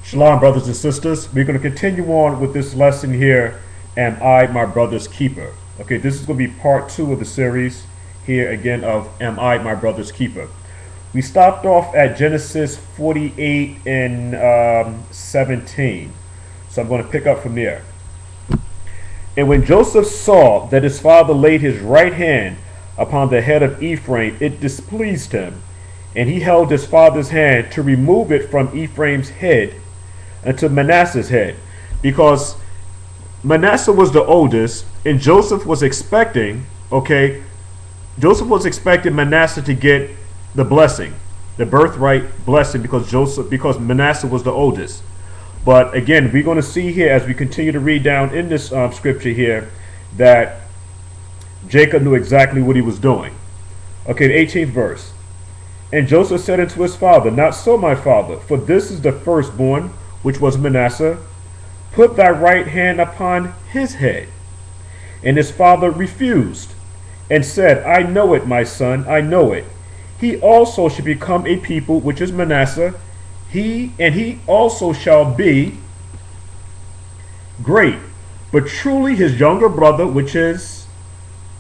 Shalom, brothers and sisters. We're going to continue on with this lesson here, Am I My Brother's Keeper? Okay, this is going to be part 2 of the series here again of Am I My Brother's Keeper? We stopped off at Genesis 48 and 17. So I'm going to pick up from there. And when Joseph saw that his father laid his right hand upon the head of Ephraim, it displeased him. And he held his father's hand to remove it from Ephraim's head unto Manasseh's head. Because Manasseh was the oldest, and Joseph was expecting Manasseh to get the blessing, the birthright blessing, because Manasseh was the oldest. But again, we're going to see here as we continue to read down in this scripture here that Jacob knew exactly what he was doing. Okay, the 18th verse. And Joseph said unto his father, Not so, my father, for this is the firstborn, which was Manasseh. Put thy right hand upon his head. And his father refused, and said, I know it, my son, I know it. He also shall become a people, which is Manasseh. He also shall be great. But truly his younger brother, which is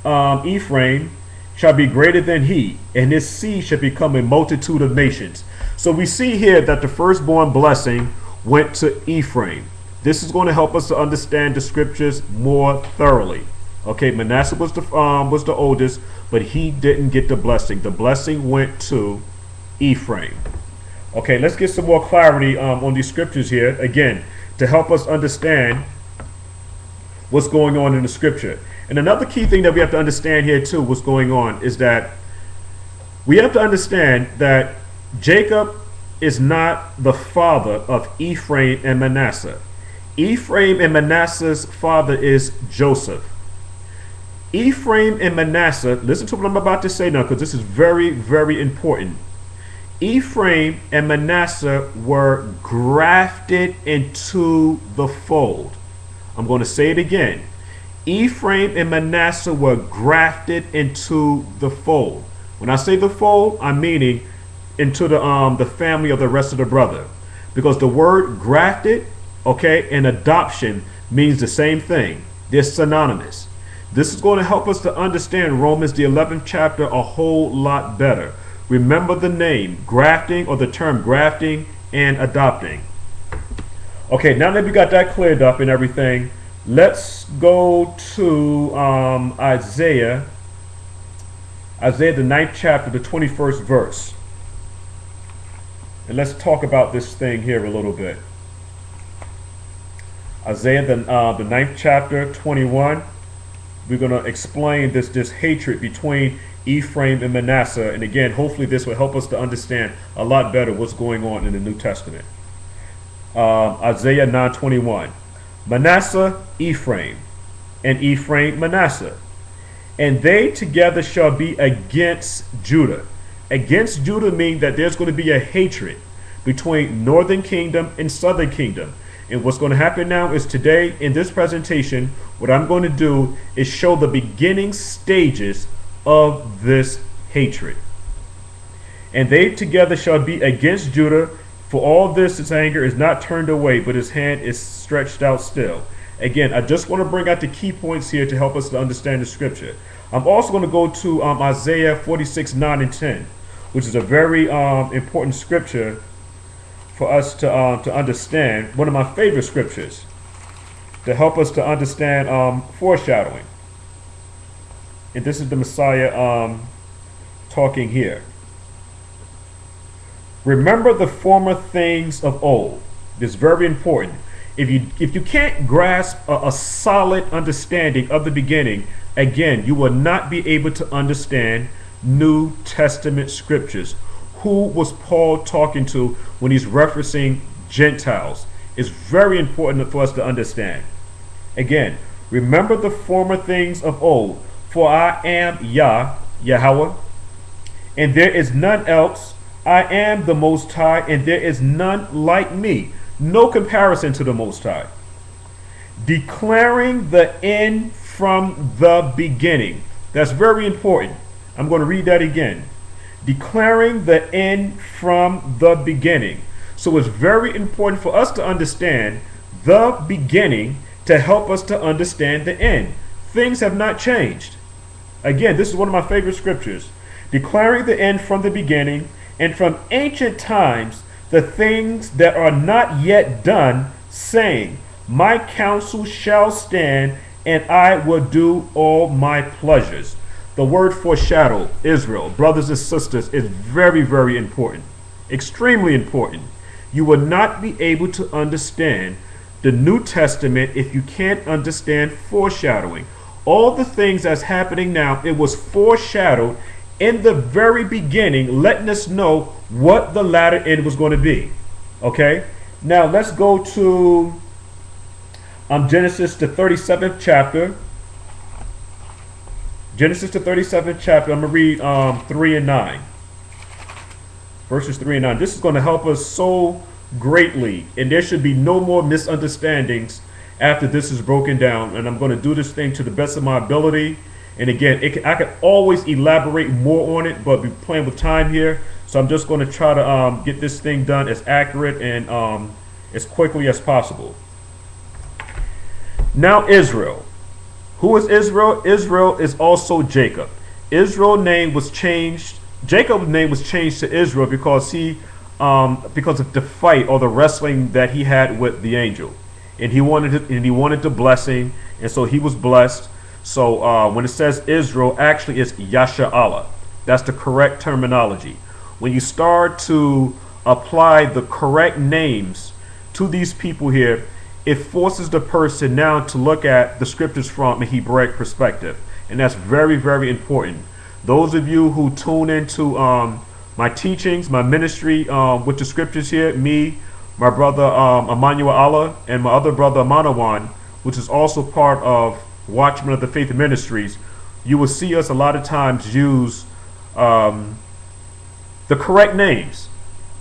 Ephraim, shall be greater than he, and his seed shall become a multitude of nations. So we see here that the firstborn blessing went to Ephraim. This is going to help us to understand the scriptures more thoroughly. Okay, Manasseh was the oldest, but he didn't get the blessing. The blessing went to Ephraim. Okay, let's get some more clarity on these scriptures here, again, to help us understand what's going on in the scripture. And another key thing that we have to understand here too, what's going on, is that we have to understand that Jacob is not the father of Ephraim and Manasseh. Ephraim and Manasseh's father is Joseph. Ephraim and Manasseh, listen to what I'm about to say now, because this is very, very important. Ephraim and Manasseh were grafted into the fold. I'm going to say it again. Ephraim and Manasseh were grafted into the fold. When I say the fold, I'm meaning into the family of the rest of the brother. Because the word grafted, and adoption means the same thing. They're synonymous. This is going to help us to understand Romans, the 11th chapter, a whole lot better. Remember the name, grafting, or the term grafting and adopting. Okay, now that we got that cleared up and everything, let's go to Isaiah the 9th chapter, the 21st verse. And let's talk about this thing here a little bit. Isaiah the 9th chapter, 21. We're going to explain this hatred between Ephraim and Manasseh. And again, hopefully this will help us to understand a lot better what's going on in the New Testament. Isaiah 9:21. Manasseh, Ephraim, and Ephraim, Manasseh. And they together shall be against Judah. Against Judah means that there's going to be a hatred between northern kingdom and southern kingdom. And what's going to happen now is today in this presentation, what I'm going to do is show the beginning stages of this hatred. And they together shall be against Judah. For all this, his anger is not turned away, but his hand is stretched out still. Again, I just want to bring out the key points here to help us to understand the scripture. I'm also going to go to Isaiah 46, 9 and 10, which is a very important scripture for us to understand. One of my favorite scriptures to help us to understand foreshadowing. And this is the Messiah talking here. Remember the former things of old. This is very important. If you can't grasp a solid understanding of the beginning, again, you will not be able to understand New Testament scriptures. Who was Paul talking to when he's referencing Gentiles? It's very important for us to understand. Again, remember the former things of old, for I am Yahweh, and there is none else. I am the Most High, and there is none like me. No comparison to the Most High. Declaring the end from the beginning. That's very important. I'm going to read that again. Declaring the end from the beginning. So it's very important for us to understand the beginning to help us to understand the end. Things have not changed. Again, this is one of my favorite scriptures. Declaring the end from the beginning, and from ancient times the things that are not yet done, saying, my counsel shall stand, and I will do all my pleasures. The word foreshadow, Israel, brothers and sisters, is very, very important. Extremely important. You will not be able to understand the New Testament if you can't understand foreshadowing. All the things that's happening now, it was foreshadowed in the very beginning, letting us know what the latter end was going to be. Okay? Now let's go to Genesis, the 37th chapter. Genesis, the 37th chapter. I'm going to read 3 and 9. Verses 3 and 9. This is going to help us so greatly, and there should be no more misunderstandings after this is broken down. And I'm going to do this thing to the best of my ability. And again, I could always elaborate more on it, but we're playing with time here. So I'm just going to try to get this thing done as accurate and as quickly as possible. Now Israel. Who is Israel? Israel is also Jacob. Israel's name was changed. Jacob's name was changed to Israel because because of the fight or the wrestling that he had with the angel, and he wanted the blessing, and so he was blessed. So when it says Israel, actually it's Yasha'Allah. That's the correct terminology. When you start to apply the correct names to these people here, it forces the person now to look at the scriptures from a Hebraic perspective. And that's very, very important. Those of you who tune into my teachings, my ministry with the scriptures here, me, my brother Emmanuel Allah, and my other brother Manawan, which is also part of Watchmen of the Faith Ministries, you will see us a lot of times use the correct names,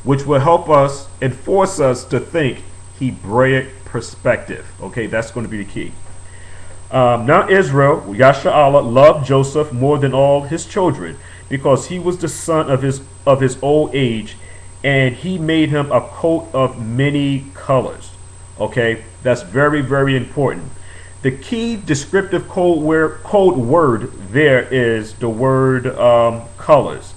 which will help us and force us to think Hebraic perspective. Okay, that's going to be the key. Now Israel, Yasha'Allah, loved Joseph more than all his children, because he was the son of his old age, and he made him a coat of many colors. Okay, that's very, very important. The key descriptive code word there is the word colors.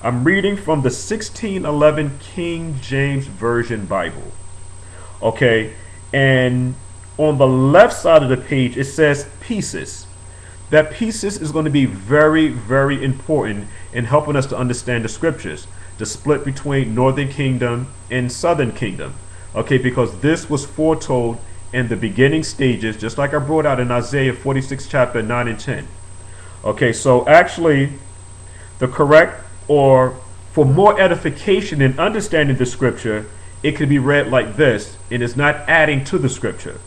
I'm reading from the 1611 King James Version Bible. Okay, and on the left side of the page it says pieces. That pieces is going to be very, very important in helping us to understand the scriptures, the split between Northern Kingdom and Southern Kingdom. Okay, because this was foretold in the beginning stages, just like I brought out in Isaiah 46 chapter 9 and 10. Okay, so actually the correct, or for more edification and understanding the scripture, it could be read like this, and it's not adding to the scripture.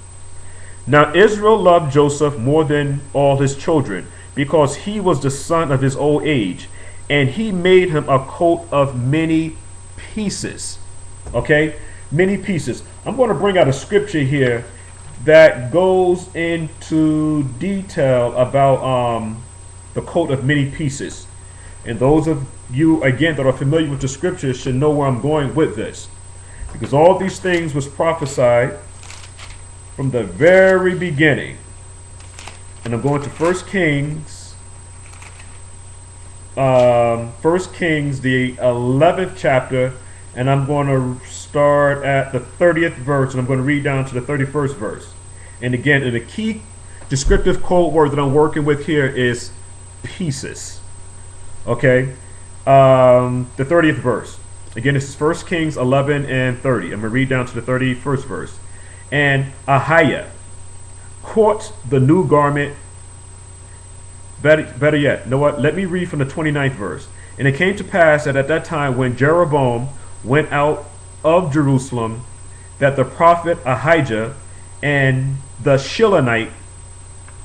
Now Israel loved Joseph more than all his children, because he was the son of his old age, and he made him a coat of many pieces. Okay, many pieces. I'm going to bring out a scripture here that goes into detail about the coat of many pieces. And those of you, again, that are familiar with the scriptures should know where I'm going with this, because all these things was prophesied from the very beginning. And I'm going to 1 Kings, the 11th chapter, and I'm going to start at the 30th verse, and I'm going to read down to the 31st verse. And again, the key descriptive code word that I'm working with here is pieces. Okay, the 30th verse. Again, this is 1 Kings 11 and 30. I'm going to read down to the 31st verse. And Ahiah caught the new garment. Better yet, you know what? Let me read from the 29th verse. And it came to pass that at that time when Jeroboam went out of Jerusalem, that the prophet Ahijah and the Shilonite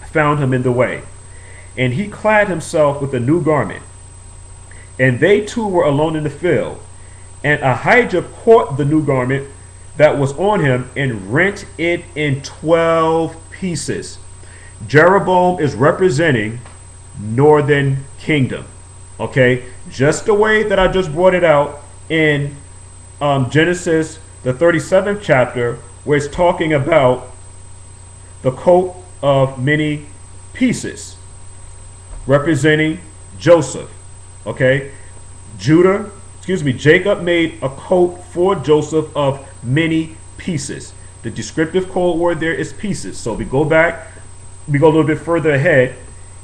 found him in the way. And he clad himself with a new garment. And they two were alone in the field. And Ahijah caught the new garment that was on him and rent it in 12 pieces. Jeroboam is representing Northern Kingdom. Okay, just the way that I just brought it out in Genesis, the 37th chapter, where it's talking about the coat of many pieces, representing Joseph. Okay, Jacob made a coat for Joseph of many pieces. The descriptive code word there is pieces. So we go a little bit further ahead,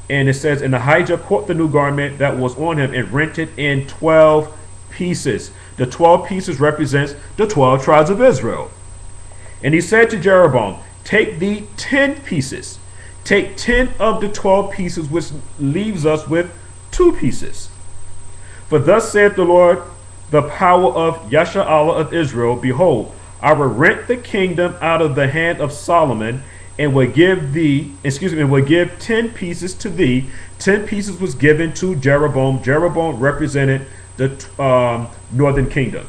and it says, and Ahijah caught the new garment that was on him and rent it in 12 pieces. The 12 pieces represents the 12 tribes of Israel. And he said to Jeroboam, take thee 10 pieces. Take 10 of the 12 pieces, which leaves us with 2 pieces. For thus saith the Lord, the power of Yasha'Allah of Israel, behold, I will rent the kingdom out of the hand of Solomon, and will give 10 pieces to thee. 10 pieces was given to Jeroboam. Jeroboam represented the northern kingdom.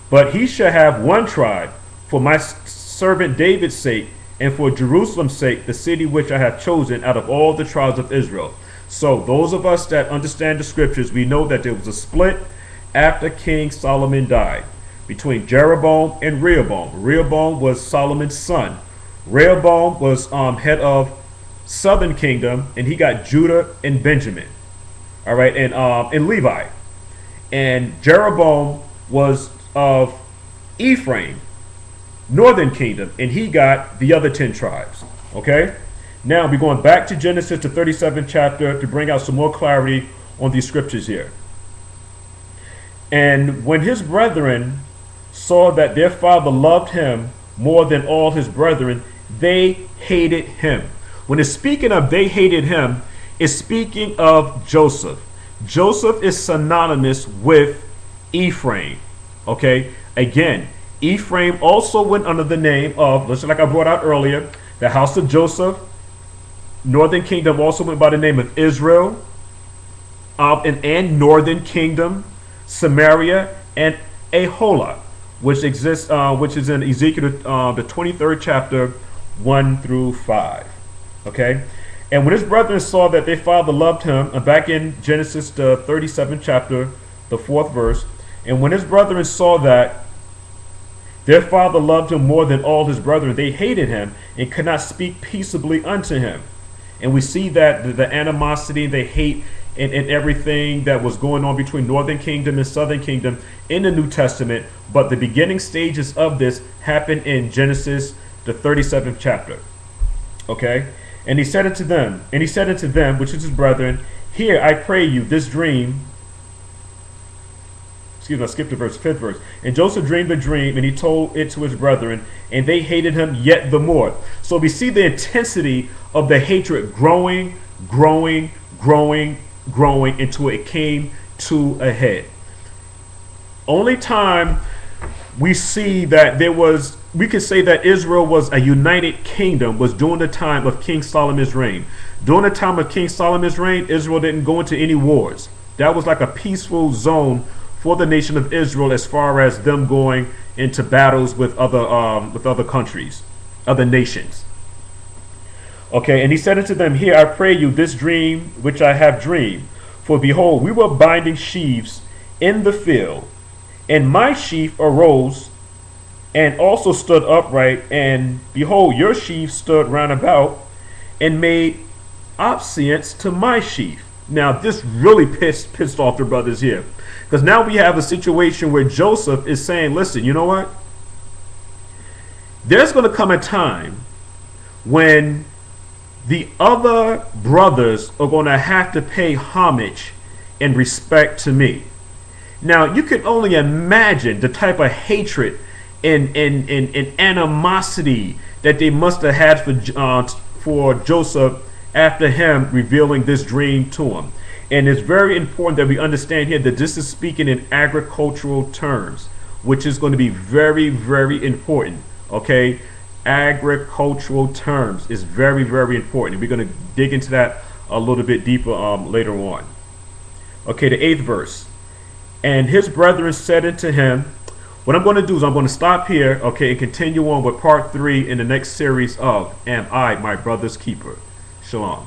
But he shall have 1 tribe for my servant David's sake, and for Jerusalem's sake, the city which I have chosen out of all the tribes of Israel. So those of us that understand the scriptures, we know that there was a split after King Solomon died between Jeroboam and Rehoboam. Rehoboam was Solomon's son. Rehoboam was head of southern kingdom, and he got Judah and Benjamin, all right, and Levi. And Jeroboam was of Ephraim, northern kingdom, and he got the other 10 tribes. Okay, now we're going back to Genesis, the 37th chapter, to bring out some more clarity on these scriptures here. And when his brethren saw that their father loved him more than all his brethren, they hated him. When it's speaking of they hated him, it's speaking of Joseph. Joseph is synonymous with Ephraim. Okay, again, Ephraim also went under the name of, just like I brought out earlier, the house of Joseph. Northern kingdom also went by the name of Israel, and northern kingdom, Samaria, and Aholah, which exists, which is in Ezekiel, the 23rd chapter, 1 through 5. Okay, and when his brethren saw that their father loved him, and back in Genesis, the 37th chapter, the 4th verse, and when his brethren saw that their father loved him more than all his brethren, they hated him and could not speak peaceably unto him. And we see that the animosity, the hate, and everything that was going on between northern kingdom and southern kingdom in the New Testament. But the beginning stages of this happened in Genesis, the 37th chapter. Okay, and he said unto them, which is his brethren, hear, I pray you, this dream. I skipped to verse 5th verse. And Joseph dreamed a dream, and he told it to his brethren, and they hated him yet the more. So we see the intensity of the hatred growing until it came to a head. Only time we see that we could say that Israel was a united kingdom was during the time of King Solomon's reign. During the time of King Solomon's reign, Israel didn't go into any wars. That was like a peaceful zone for the nation of Israel, as far as them going into battles with other countries, other nations. Okay, and he said unto them, here I pray you this dream which I have dreamed. For behold, we were binding sheaves in the field, and my sheaf arose and also stood upright, and behold, your sheaf stood round about and made obeisance to my sheaf. Now this really pissed off the brothers here, because now we have a situation where Joseph is saying, listen, you know what? There's going to come a time when the other brothers are going to have to pay homage and respect to me. Now, you can only imagine the type of hatred and animosity that they must have had for Joseph after him revealing this dream to him. And it's very important that we understand here that this is speaking in agricultural terms, which is going to be very, very important. Okay, agricultural terms is very, very important. We're going to dig into that a little bit deeper later on. Okay, the 8th verse. And his brethren said unto him, what I'm going to do is I'm going to stop here, okay, and continue on with part 3 in the next series of Am I My Brother's Keeper? Shalom.